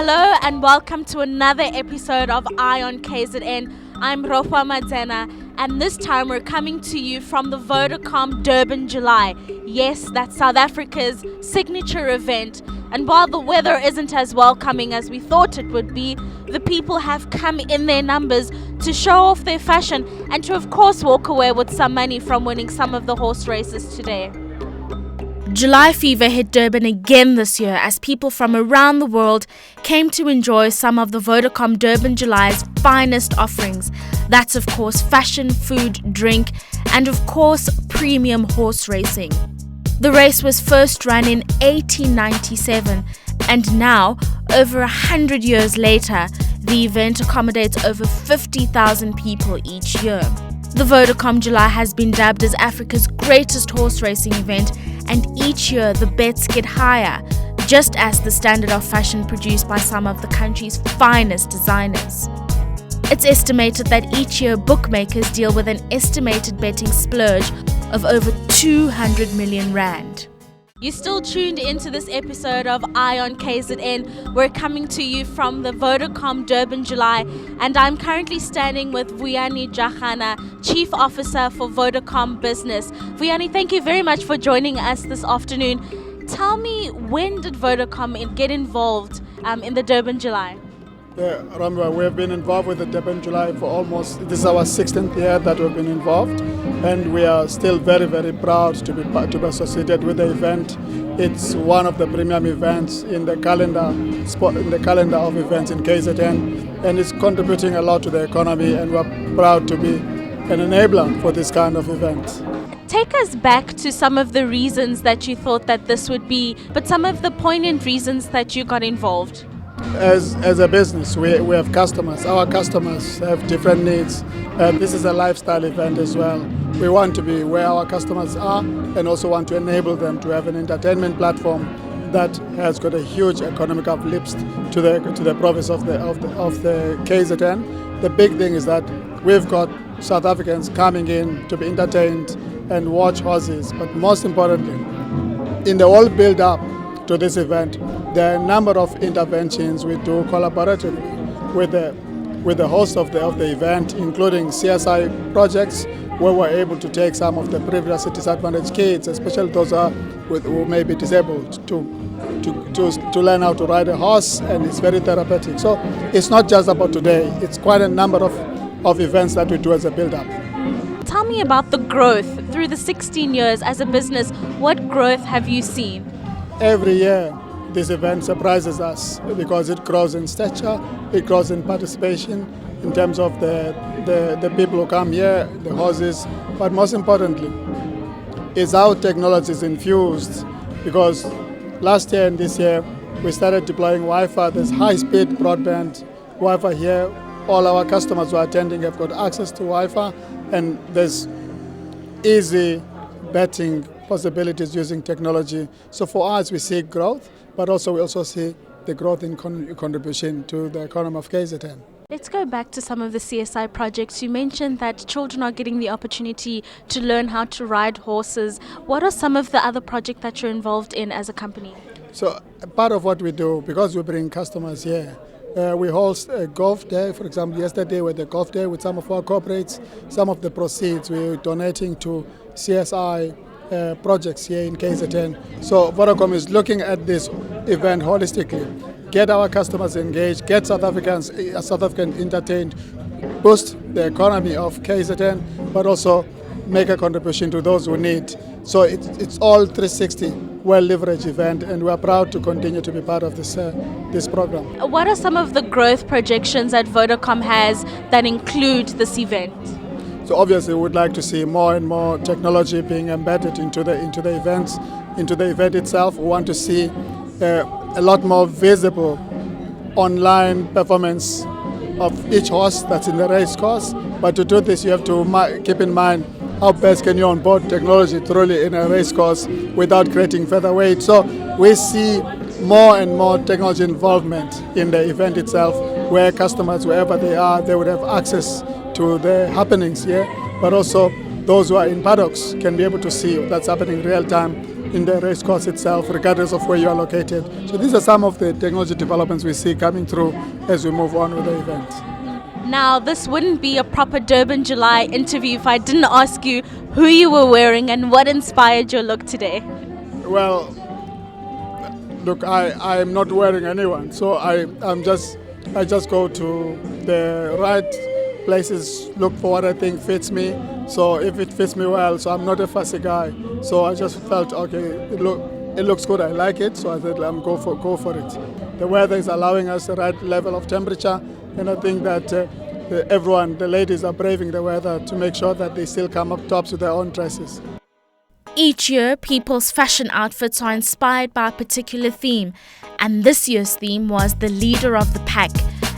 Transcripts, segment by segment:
Hello and welcome to another episode of Eye on KZN. I'm Ropa Madzena, and this time we're coming to you from the Vodacom Durban July. Yes, that's South Africa's signature event. And while the weather isn't as welcoming as we thought it would be, the people have come in their numbers to show off their fashion and to of course walk away with some money from winning some of the horse races today. July fever hit Durban again this year as people from around the world came to enjoy some of the Vodacom Durban July's finest offerings. That's of course fashion, food, drink, and of course premium horse racing. The race was first run in 1897, and now, over 100 years later, the event accommodates over 50,000 people each year. The Vodacom July has been dubbed as Africa's greatest horse racing event, and each year the bets get higher, just as the standard of fashion produced by some of the country's finest designers. It's estimated that each year bookmakers deal with an estimated betting splurge of over 200 million rand. You're still tuned into this episode of Eye on KZN. We're coming to you from the Vodacom Durban July, and I'm currently standing with Vuyani Jachana, Chief Officer for Vodacom Business. Vuyani, thank you very much for joining us this afternoon. Tell me, when did Vodacom get involved in the Durban July? Yeah, Ramwa, we have been involved with the Durban July for this is our 16th year that we've been involved, and we are still very, very proud to be associated with the event. It's one of the premium events in the calendar of events in KZN, and it's contributing a lot to the economy, and we're proud to be an enabler for this kind of event. Take us back to some of the reasons that you thought that this would be, but some of the poignant reasons that you got involved. As a business, we have customers. Our customers have different needs. This is a lifestyle event as well. We want to be where our customers are and also want to enable them to have an entertainment platform that has got a huge economic uplift to the province of the KZN. The big thing is that we've got South Africans coming in to be entertained and watch horses. But most importantly, in the whole build-up to this event, there are a number of interventions we do collaboratively with the host of the event, including CSI projects, where we're able to take some of the previously disadvantaged kids, especially those who may be disabled, to learn how to ride a horse, and it's very therapeutic. So it's not just about today; it's quite a number of events that we do as a build-up. Tell me about the growth through the 16 years as a business. What growth have you seen? Every year, this event surprises us because it grows in stature, it grows in participation in terms of the people who come here, the horses, but most importantly, is how technology is infused, because last year and this year we started deploying Wi-Fi. There's high-speed broadband Wi-Fi here. All our customers who are attending have got access to Wi-Fi, and there's easy betting possibilities using technology. So for us, we see growth, but we also see the growth in contribution to the economy of KZN. Let's go back to some of the CSI projects. You mentioned that children are getting the opportunity to learn how to ride horses. What are some of the other projects that you're involved in as a company? So part of what we do, because we bring customers here, we host a golf day. For example, yesterday we had a golf day with some of our corporates. Some of the proceeds we're donating to CSI projects here in KZN. So Vodacom is looking at this event holistically. Get our customers engaged, get South African entertained, boost the economy of KZN, but also make a contribution to those who need. So it's all 360, well-leveraged event, and we're proud to continue to be part of this program. What are some of the growth projections that Vodacom has that include this event? So obviously, we would like to see more and more technology being embedded into the event itself. We want to see a lot more visible online performance of each horse that's in the race course. But to do this, you have to keep in mind how best can you onboard technology truly in a race course without creating further weight. So we see more and more technology involvement in the event itself, where customers, wherever they are, they would have access to the happenings here, but also those who are in paddocks can be able to see what's happening in real time in the race course itself, regardless of where you are located. So these are some of the technology developments we see coming through as we move on with the event. Now, this wouldn't be a proper Durban July interview if I didn't ask you who you were wearing and what inspired your look today. Well, look, I am not wearing anyone, so I just go to the right places, look for what I think fits me. So if it fits me well, so I'm not a fussy guy. So I just felt, okay, it looks good, I like it, so I said, go for it. The weather is allowing us the right level of temperature, and I think that everyone, the ladies, are braving the weather to make sure that they still come up tops with their own dresses. Each year, people's fashion outfits are inspired by a particular theme, and this year's theme was the leader of the pack.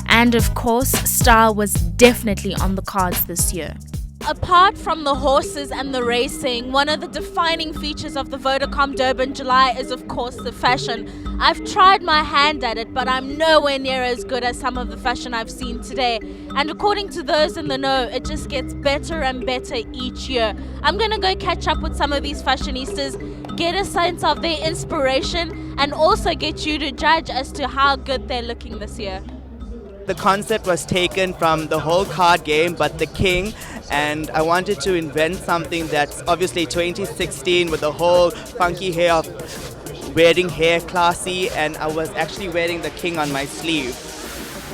And of course, style was definitely on the cards this year. Apart from the horses and the racing, one of the defining features of the Vodacom Durban July is of course the fashion. I've tried my hand at it, but I'm nowhere near as good as some of the fashion I've seen today. And according to those in the know, it just gets better and better each year. I'm gonna go catch up with some of these fashionistas, get a sense of their inspiration, and also get you to judge as to how good they're looking this year. The concept was taken from the whole card game, but the king, and I wanted to invent something that's obviously 2016 with the whole funky hair of wearing hair classy, and I was actually wearing the king on my sleeve.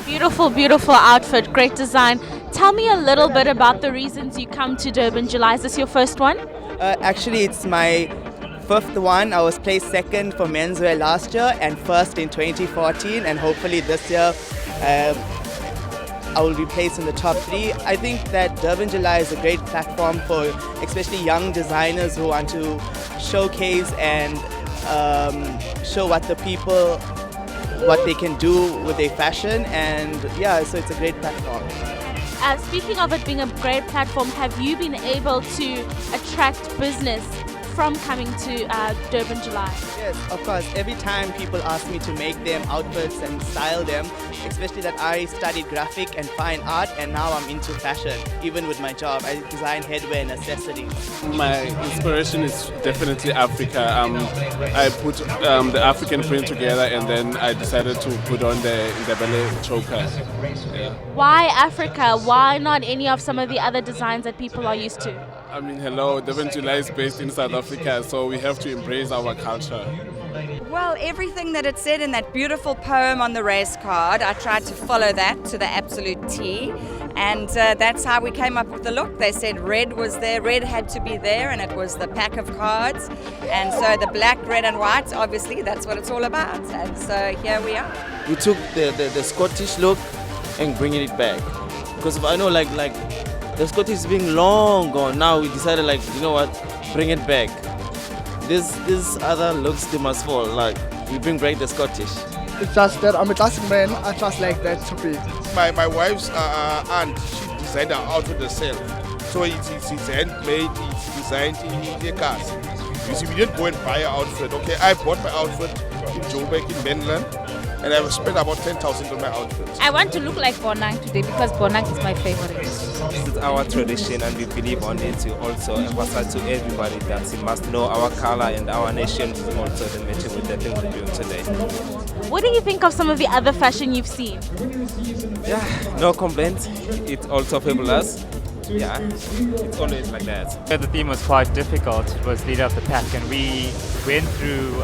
Beautiful, beautiful outfit, great design. Tell me a little bit about the reasons you come to Durban July. Is this your first one? Actually, it's my fifth one. I was placed second for menswear last year and first in 2014, and hopefully this year I will be placed in the top 3. I think that Durban July is a great platform for especially young designers who want to showcase and show what they can do with their fashion, and yeah, so it's a great platform. Speaking of it being a great platform, have you been able to attract business from coming to Durban July? Yes, of course. Every time people ask me to make them outfits and style them, especially that I studied graphic and fine art, and now I'm into fashion. Even with my job, I design headwear and accessories. My inspiration is definitely Africa. I put the African print together, and then I decided to put on the Ndebele choker. Yeah. Why Africa? Why not any of some of the other designs that people are used to? I mean, hello, Durban July is based in South Africa, so we have to embrace our culture. Well, everything that it said in that beautiful poem on the race card, I tried to follow that to the absolute T, and that's how we came up with the look. They said red was there, red had to be there, and it was the pack of cards, and so the black, red and white, obviously that's what it's all about, and so here we are. We took the Scottish look and bringing it back, because I know like the Scottish is being long gone. Now we decided, like, you know what, bring it back. These other looks, they must fall. Like, we bring back the Scottish. It's just that I'm a classic man. I just like that to be. My wife's aunt, she designed her outfit herself. So it's handmade, it's designed in the cars. You see, we didn't go and buy an outfit. Okay, I bought my outfit in Joburg in Mainland, and I spent about 10,000 on my outfit. I want to look like Bonang today because Bonang is my favorite. This is our tradition, and we believe on it to also emphasize to everybody that we must know our color and our nation is also the matter with the things we're doing today. What do you think of some of the other fashion you've seen? Yeah, no complaints. It's also fabulous. Yeah, it's always like that. The theme was quite difficult. It was leader of the pack, and we went through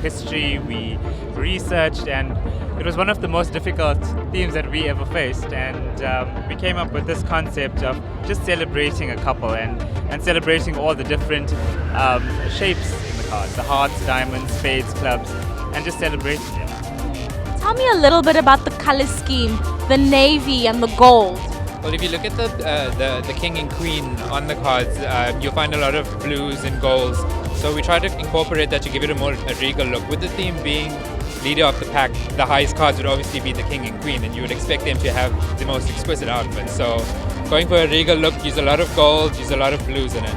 history, we researched, and it was one of the most difficult themes that we ever faced. And we came up with this concept of just celebrating a couple and celebrating all the different shapes in the cards, the hearts, diamonds, spades, clubs, and just celebrating them. Tell me a little bit about the color scheme, the navy and the gold. Well, if you look at the king and queen on the cards, you'll find a lot of blues and golds. So we try to incorporate that to give it a regal look. With the theme being leader of the pack, the highest cards would obviously be the king and queen, and you would expect them to have the most exquisite outfits. So going for a regal look, use a lot of gold, use a lot of blues in it.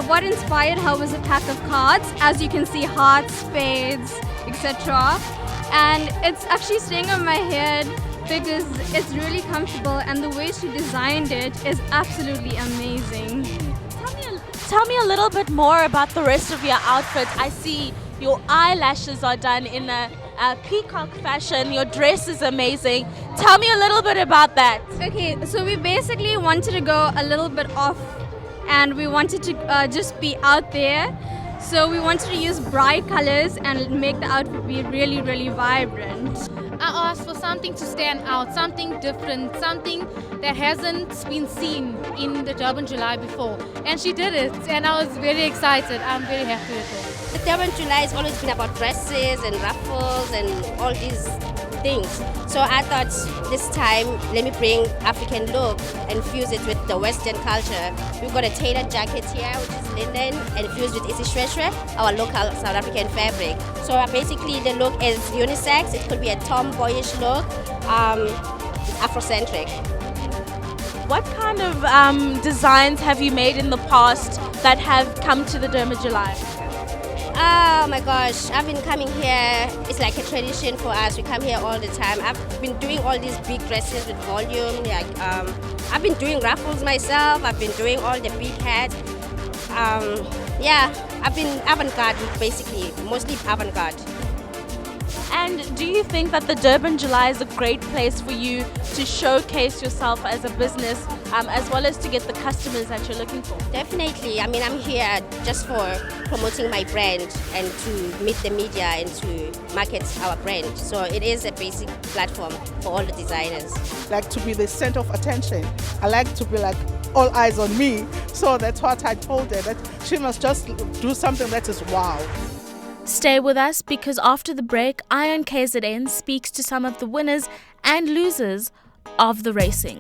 What inspired her was a pack of cards. As you can see, hearts, spades, etc. And it's actually staying on my head because it's really comfortable, and the way she designed it is absolutely amazing. tell me a little bit more about the rest of your outfit. I see your eyelashes are done in a peacock fashion. Your dress is amazing. Tell me a little bit about that. Okay, so we basically wanted to go a little bit off and we wanted to just be out there. So we wanted to use bright colors and make the outfit be really, really vibrant. I asked for something to stand out, something different, something that hasn't been seen in the Durban July before. And she did it, and I was very excited. I'm very happy with it. The Durban July has always been about dresses and ruffles and all these things. So I thought this time, let me bring African look and fuse it with the Western culture. We've got a tailored jacket here, which is linen, and fused with isishweshwe, our local South African fabric. So basically the look is unisex. It could be a tomboyish look, Afrocentric. What kind of designs have you made in the past that have come to the Durban July? Oh my gosh, I've been coming here. It's like a tradition for us. We come here all the time. I've been doing all these big dresses with volume. Like, I've been doing ruffles myself. I've been doing all the big hats. Yeah, I've been avant-garde basically, mostly avant-garde. And do you think that the Durban July is a great place for you to showcase yourself as a business, as well as to get the customers that you're looking for? Definitely. I mean, I'm here just for promoting my brand and to meet the media and to market our brand. So it is a basic platform for all the designers. Like to be the center of attention. I like to be like all eyes on me. So that's what I told her, that she must just do something that is wow. Stay with us because after the break, Ion KZN speaks to some of the winners and losers of the racing.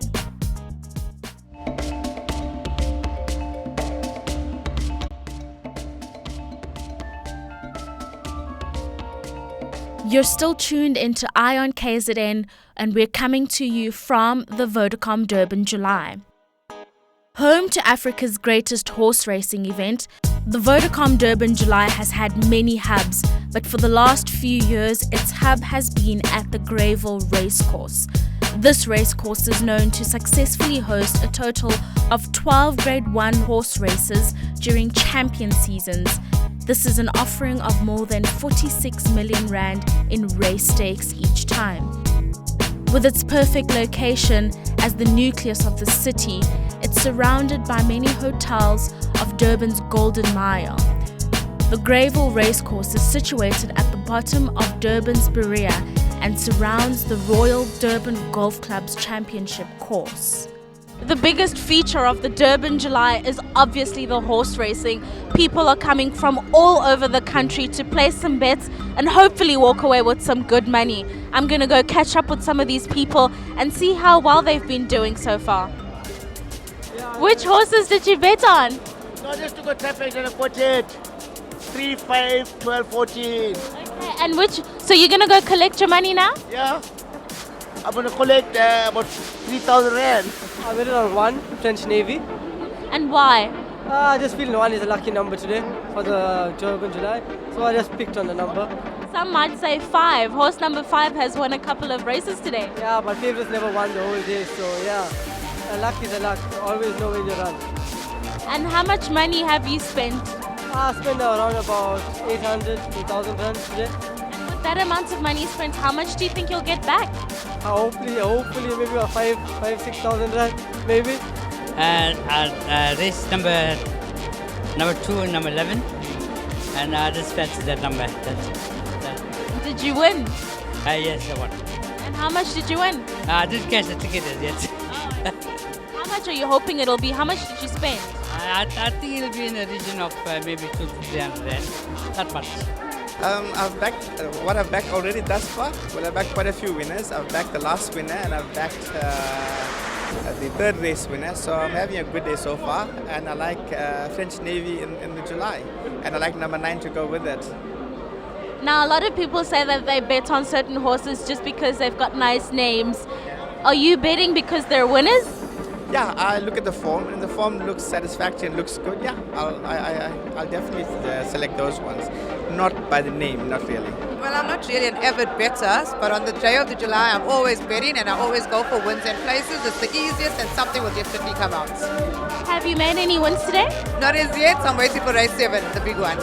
You're still tuned into Ion KZN and we're coming to you from the Vodacom Durban July. Home to Africa's greatest horse racing event, the Vodacom Durban July has had many hubs, but for the last few years, its hub has been at the Greyville Racecourse. This racecourse is known to successfully host a total of 12 Grade 1 horse races during champion seasons. This is an offering of more than 46 million rand in race stakes each time. With its perfect location as the nucleus of the city, it's surrounded by many hotels of Durban's Golden Mile. The Greyville Racecourse is situated at the bottom of Durban's Berea and surrounds the Royal Durban Golf Club's championship course. The biggest feature of the Durban July is obviously the horse racing. People are coming from all over the country to place some bets and hopefully walk away with some good money. I'm going to go catch up with some of these people and see how well they've been doing so far. Which horses did you bet on? No, just to go traffic and I quoted 3, 5, 12, 14. Okay, and so you're going to go collect your money now? Yeah. I'm going to collect about 3,000 rand. I bet it on 1, French Navy. And why? I just feel 1 is a lucky number today for the Durban July. So I just picked on the number. Some might say 5. Horse number 5 has won a couple of races today. Yeah, but favorites never won the whole day. So yeah, a luck is a luck. Always know when you run. And how much money have you spent? I spent around about 800 to 1,000 rand today. And with that amount of money spent, how much do you think you'll get back? Hopefully maybe about 5,000-6,000 rand, maybe. And race number 2 and number 11, and I just fancy that number. Did you win? Yes, I won. And how much did you win? I didn't catch the ticket as yet. How much are you hoping it'll be? How much did you spend? I think it'll be in the region of maybe 200 to 300 rand. Not much. I've backed what I've backed already thus far. Well, I've backed quite a few winners. I've backed the last winner and I've backed the third race winner. So I'm having a good day so far. And I like French Navy in the July. And I like number 9 to go with it. Now, a lot of people say that they bet on certain horses just because they've got nice names. Are you betting because they're winners? Yeah, I look at the form, and the form looks satisfactory and looks good. Yeah, I'll definitely select those ones. Not by the name, not really. Well, I'm not really an avid better, but on the day of the July, I'm always betting and I always go for wins and places. It's the easiest and something will definitely come out. Have you made any wins today? Not as yet, I'm waiting for race 7, the big one.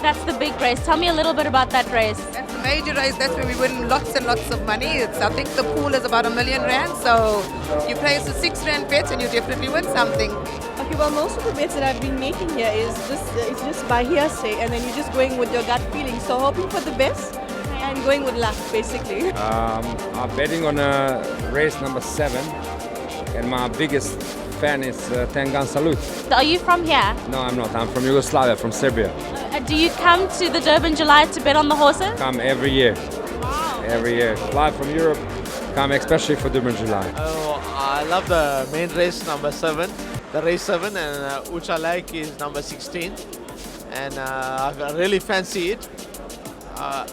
That's the big race. Tell me a little bit about that race. That's the major race, that's where we win lots and lots of money. I think the pool is about R1 million, so you place a R6 bet and you definitely win something. Okay, well, most of the bets that I've been making here is it's just by hearsay, and then you're just going with your gut feeling. So hoping for the best and going with luck, basically. I'm betting on race number 7, and my biggest fan is Tengan Salut. Are you from here? No, I'm not. I'm from Yugoslavia, from Serbia. Do you come to the Durban July to bet on the horses? Come every year. Wow. Every year. Fly from Europe, come especially for Durban July. Oh, I love the main race number 7, the race 7, and which I like is number 16, and I really fancy it. I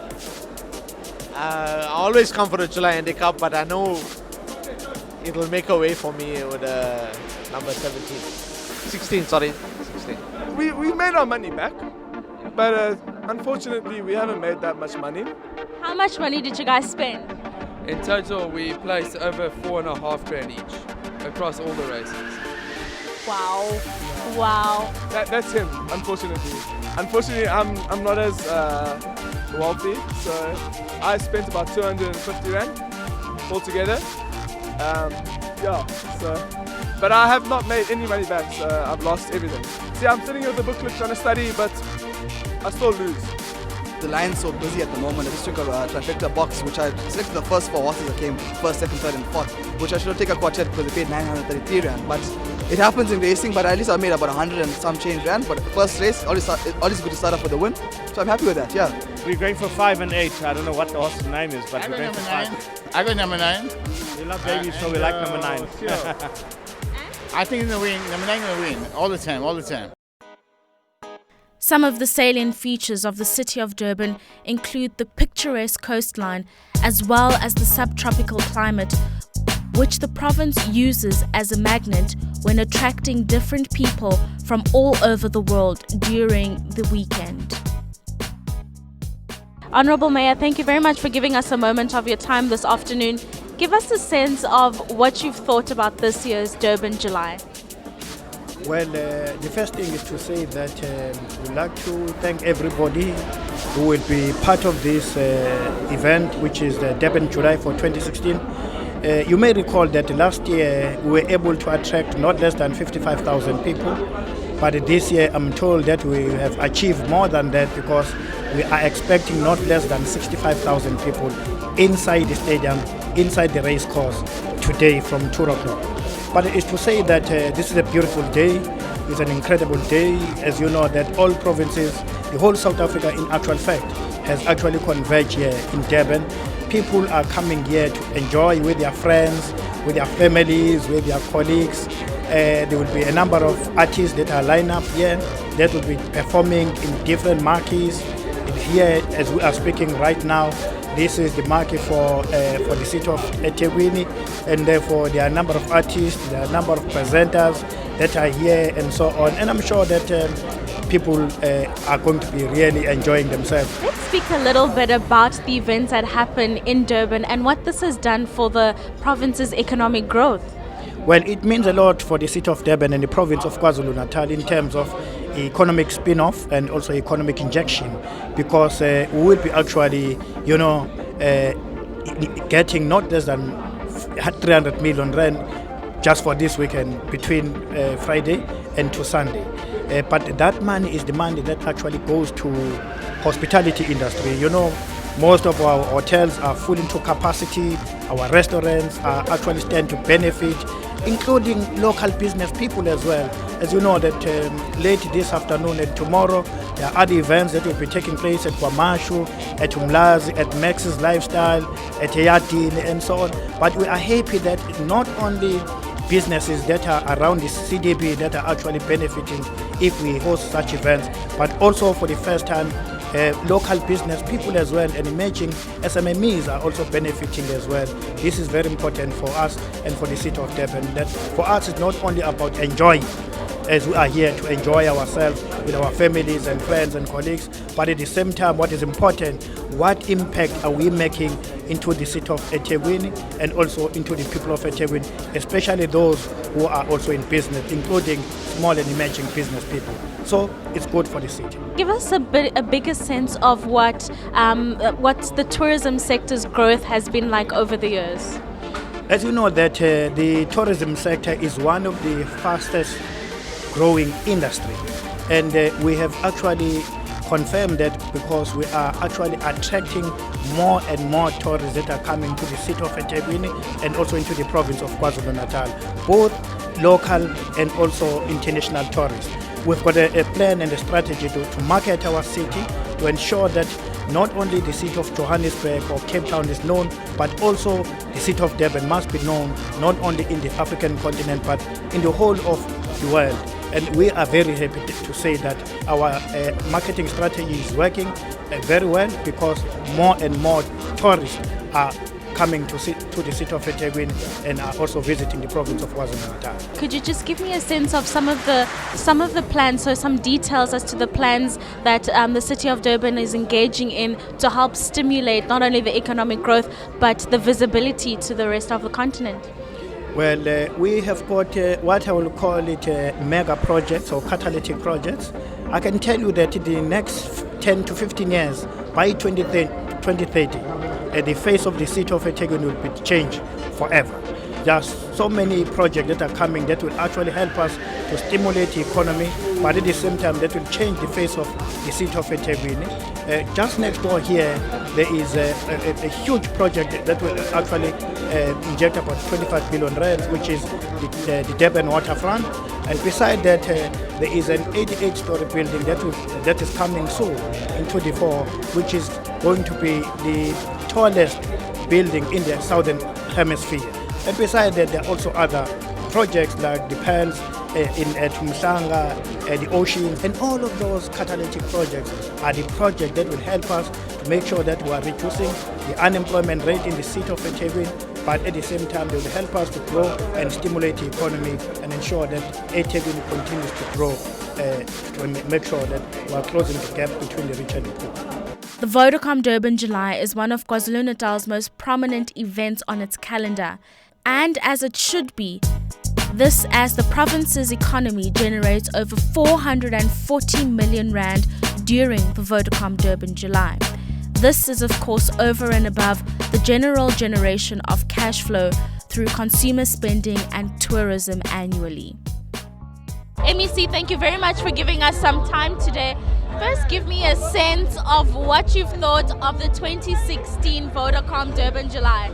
always come for the July Handicap, but I know it will make a way for me with number 16, sorry. We made our money back, but unfortunately we haven't made that much money. How much money did you guys spend? In total, we placed over 4.5 grand each across all the races. Wow. Wow. That's him, unfortunately. Unfortunately, I'm not as wealthy, so I spent about 250 rand altogether. But I have not made any money back, so I've lost everything. See, I'm sitting here with the booklet trying to study, but I still lose. The line's so busy at the moment. I just took a trifecta box, which I selected the first 4 horses that came first, second, third, and fourth, which I should have taken a quartet because they paid 933 rand. But it happens in racing, but at least I made about 100 and some change rand. But first race, always good to start off with a win. So I'm happy with that, yeah. We're going for 5 and 8. I don't know what the horse's name is, but we're going for 5. I got number 9. We love babies, so we like number 9. I think number 9 will win all the time. Some of the salient features of the city of Durban include the picturesque coastline as well as the subtropical climate, which the province uses as a magnet when attracting different people from all over the world during the weekend. Honourable Mayor, thank you very much for giving us a moment of your time this afternoon. Give us a sense of what you've thought about this year's Durban July. Well, the first thing is to say that we'd like to thank everybody who will be part of this event, which is the Durban July for 2016. You may recall that last year we were able to attract not less than 55,000 people, but this year I'm told that we have achieved more than that because we are expecting not less than 65,000 people inside the stadium, inside the race course today from 2 o'clock. But it's to say that this is a beautiful day, it's an incredible day. As you know, that all provinces, the whole South Africa in actual fact, has actually converged here in Durban. People are coming here to enjoy with their friends, with their families, with their colleagues. There will be a number of artists that are lined up here that will be performing in different marquees. Here, as we are speaking right now, this is the market for the city of eThekwini, and therefore there are a number of artists, there are a number of presenters that are here and so on. And I'm sure that people are going to be really enjoying themselves. Let's speak a little bit about the events that happen in Durban and what this has done for the province's economic growth. Well, it means a lot for the city of Durban and the province of Kwa-Zulu-Natal in terms of economic spin-off and also economic injection, because we will be actually, getting not less than 300 million rand just for this weekend between Friday and to Sunday. But that money is the money that actually goes to hospitality industry. Most of our hotels are full into capacity. Our restaurants are actually stand to benefit, including local business people as well. As you know that late this afternoon and tomorrow, there are other events that will be taking place at KwaMashu, at Umlazi, at Max's Lifestyle, at Yadin and so on. But we are happy that not only businesses that are around the CDB that are actually benefiting if we host such events, but also for the first time local business people as well, and emerging SMMEs are also benefiting as well. This is very important for us and for the city of Durban. That for us it's not only about enjoying, as we are here to enjoy ourselves with our families and friends and colleagues, but at the same time what is important, what impact are we making into the city of eThekwini and also into the people of eThekwini, especially those who are also in business, including small and emerging business people. So it's good for the city. Give us a bigger sense of what the tourism sector's growth has been like over the years. As you know that the tourism sector is one of the fastest growing industry, and we have actually confirmed that because we are actually attracting more and more tourists that are coming to the city of eThekwini and also into the province of KwaZulu-Natal, both local and also international tourists. We've got a plan and a strategy to market our city, to ensure that not only the city of Johannesburg or Cape Town is known, but also the city of Durban must be known not only in the African continent but in the whole of the world. And we are very happy to say that our marketing strategy is working very well, because more and more tourists are coming to the city of eThekwini and are also visiting the province of KwaZulu-Natal. Could you just give me a sense of some of the plans, so some details as to the plans that the city of Durban is engaging in to help stimulate not only the economic growth but the visibility to the rest of the continent? Well, we have got what I will call it mega projects or catalytic projects. I can tell you that in the next 10 to 15 years, by 2030, the face of the city of eThekwini will be changed forever. There's so many projects that are coming that will actually help us to stimulate the economy, but at the same time that will change the face of the city of eThekwini. Just next door here, there is a huge project that will actually inject about 25 billion rands, which is the Durban waterfront. And beside that, there is an 88-story building that is coming soon into the fore, which is going to be the tallest building in the southern hemisphere. And beside that, there are also other projects like the Pearls in Tumsanga, the oceans, and all of those catalytic projects are the projects that will help us to make sure that we are reducing the unemployment rate in the city of eThekwini, but at the same time they will help us to grow and stimulate the economy and ensure that eThekwini continues to grow, to make sure that we are closing the gap between the rich and the poor. The Vodacom Durban July is one of KwaZulu-Natal's most prominent events on its calendar, and as it should be, this as the province's economy generates over 440 million rand during the Vodacom Durban July. This is of course over and above the general generation of cash flow through consumer spending and tourism annually. MEC, thank you very much for giving us some time today. First, give me a sense of what you've thought of the 2016 Vodacom Durban July.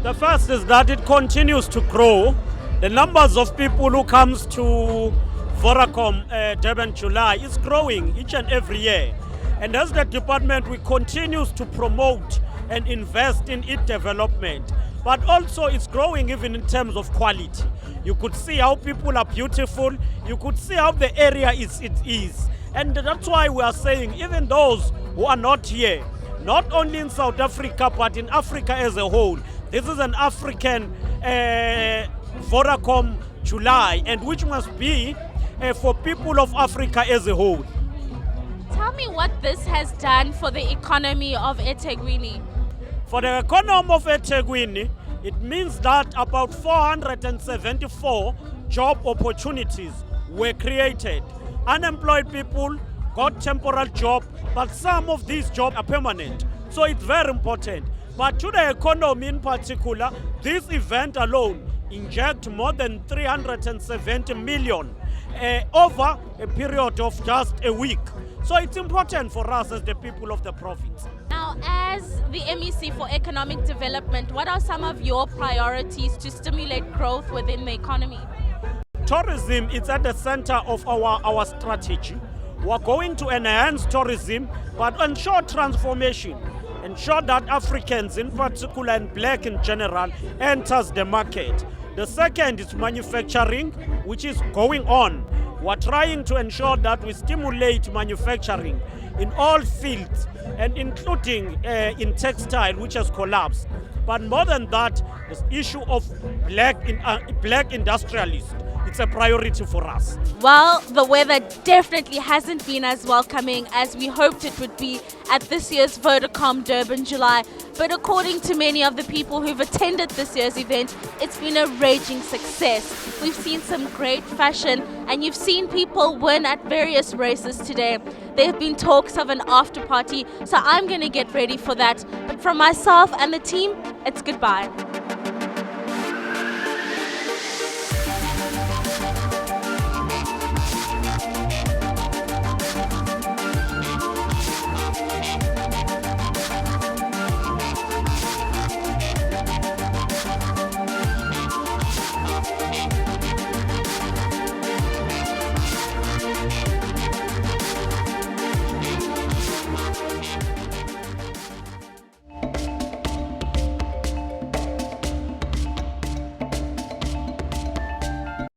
The first is that it continues to grow. The numbers of people who comes to Vodacom Durban July is growing each and every year. And as the department, we continue to promote and invest in its development. But also it's growing even in terms of quality. You could see how people are beautiful. You could see how the area is. And that's why we are saying even those who are not here, not only in South Africa, but in Africa as a whole, this is an African Vodacom July, and which must be for people of Africa as a whole. Tell me what this has done for the economy of eThekwini. For the economy of eThekwini, it means that about 474 job opportunities were created. Unemployed people got temporary job, but some of these jobs are permanent. So it's very important. But to the economy in particular, this event alone inject more than 370 million over a period of just a week. So it's important for us as the people of the province. Now, as the MEC for Economic Development, what are some of your priorities to stimulate growth within the economy? Tourism is at the center of our strategy. We're going to enhance tourism, but ensure transformation. Ensure that Africans in particular and black in general enters the market. The second is manufacturing, which is going on. We're trying to ensure that we stimulate manufacturing in all fields, and including in textile, which has collapsed. But more than that, the issue of black industrialists, it's a priority for us. Well, the weather definitely hasn't been as welcoming as we hoped it would be at this year's Vodacom Durban July. But according to many of the people who've attended this year's event, it's been a raging success. We've seen some great fashion, and you've seen people win at various races today. There have been talks of an after party, so I'm going to get ready for that. But from myself and the team, it's goodbye.